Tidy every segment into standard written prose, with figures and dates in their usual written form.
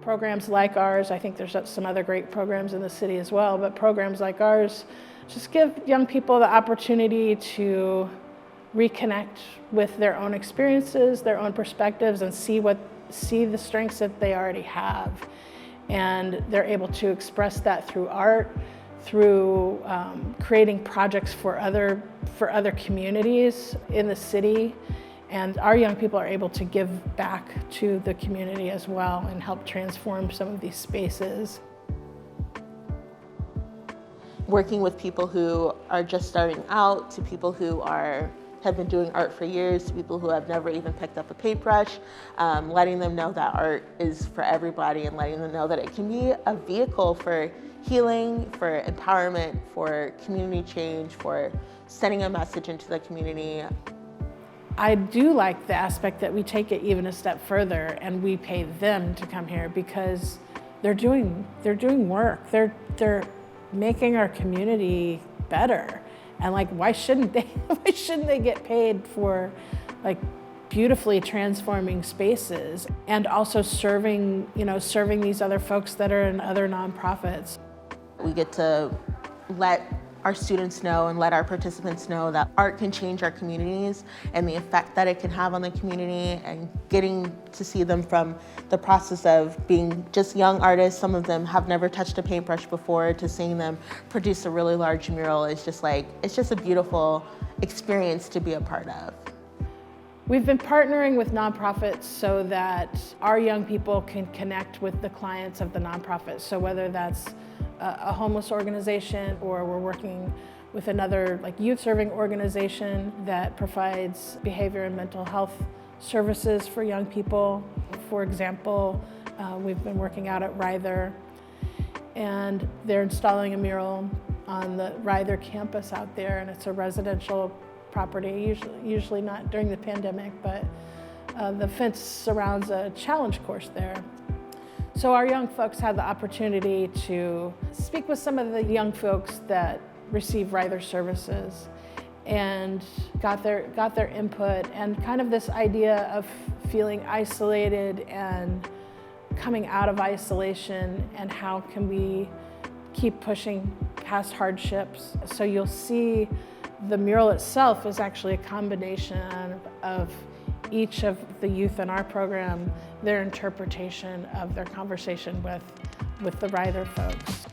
Programs like ours, I think there's some other great programs in the city as well, but programs like ours just give young people the opportunity to reconnect with their own experiences, their own perspectives, and see the strengths that they already have. And they're able to express that through art, through creating projects for other communities in the city. And our young people are able to give back to the community as well and help transform some of these spaces. Working with people who are just starting out, to people who have been doing art for years, to people who have never even picked up a paintbrush, letting them know that art is for everybody and letting them know that it can be a vehicle for healing, for empowerment, for community change, for sending a message into the community. I do like the aspect that we take it even a step further and we pay them to come here because they're doing work. They're making our community better. And like, why shouldn't they get paid for like beautifully transforming spaces and also serving these other folks that are in other nonprofits. We get to let our students know and let our participants know that art can change our communities and the effect that it can have on the community, and getting to see them from the process of being just young artists. Some of them have never touched a paintbrush before, to seeing them produce a really large mural is just like, it's just a beautiful experience to be a part of. We've been partnering with nonprofits so that our young people can connect with the clients of the nonprofits. So whether that's a homeless organization, or we're working with another like youth serving organization that provides behavior and mental health services for young people. For example, we've been working out at Ryther, and they're installing a mural on the Ryther campus out there, and it's a residential property, usually not during the pandemic, but the fence surrounds a challenge course there. So our young folks had the opportunity to speak with some of the young folks that receive Ryther services and got their input, and kind of this idea of feeling isolated and coming out of isolation, and how can we keep pushing past hardships. So you'll see the mural itself is actually a combination of each of the youth in our program, their interpretation of their conversation with the Ryther folks.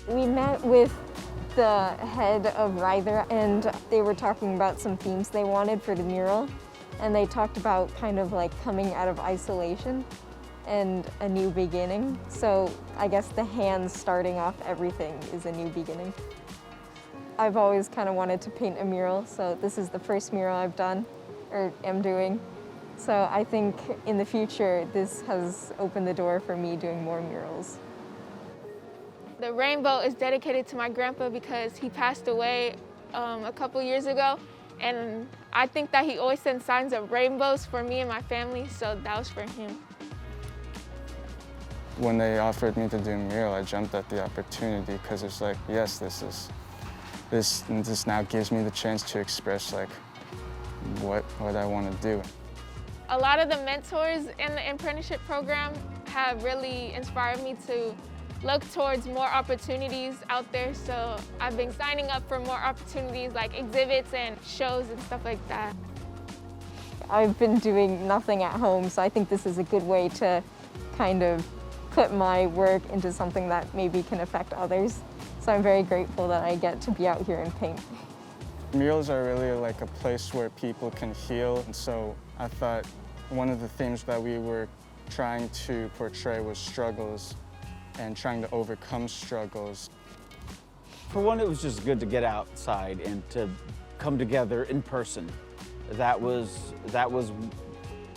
We met with the head of Ryther, and they were talking about some themes they wanted for the mural, and they talked about kind of like coming out of isolation and a new beginning. So I guess the hands starting off everything is a new beginning. I've always kind of wanted to paint a mural, so this is the first mural I've done or am doing. So I think in the future this has opened the door for me doing more murals. The rainbow is dedicated to my grandpa because he passed away a couple years ago, and I think that he always sent signs of rainbows for me and my family, so that was for him. When they offered me to do a mural, I jumped at the opportunity because it's like, yes, this now gives me the chance to express like what I want to do. A lot of the mentors in the apprenticeship program have really inspired me to look towards more opportunities out there, so I've been signing up for more opportunities like exhibits and shows and stuff like that. I've been doing nothing at home, so I think this is a good way to kind of put my work into something that maybe can affect others. So I'm very grateful that I get to be out here and paint. Murals are really like a place where people can heal, and so I thought one of the themes that we were trying to portray was struggles and trying to overcome struggles. For one, it was just good to get outside and to come together in person. That was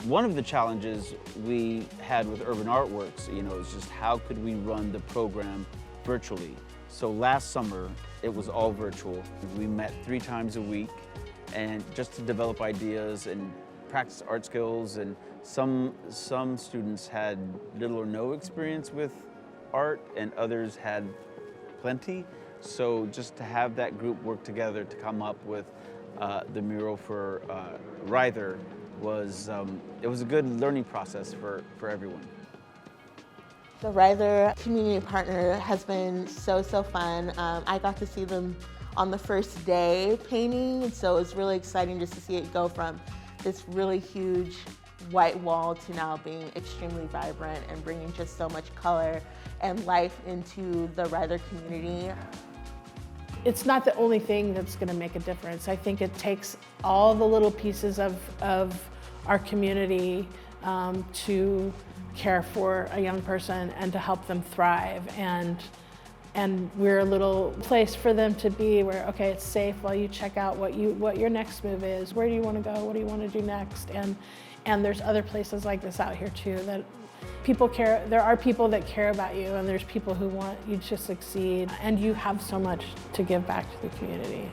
one of the challenges we had with Urban Artworks. You know, it's just how could we run the program virtually? So last summer, it was all virtual. We met 3 times a week and just to develop ideas and practice art skills. And some students had little or no experience with art and others had plenty. So just to have that group work together to come up with the mural for Ryther was, it was a good learning process for everyone. The Ryther community partner has been so fun. I got to see them on the first day painting, and so it was really exciting just to see it go from this really huge white wall to now being extremely vibrant and bringing just so much color and life into the Ryther community. It's not the only thing that's going to make a difference. I think it takes all the little pieces of our community to care for a young person and to help them thrive. And we're a little place for them to be where, okay, it's safe while you check out what your next move is. Where do you want to go? What do you want to do next? And there's other places like this out here too that people care. There are people that care about you, and there's people who want you to succeed, and you have so much to give back to the community.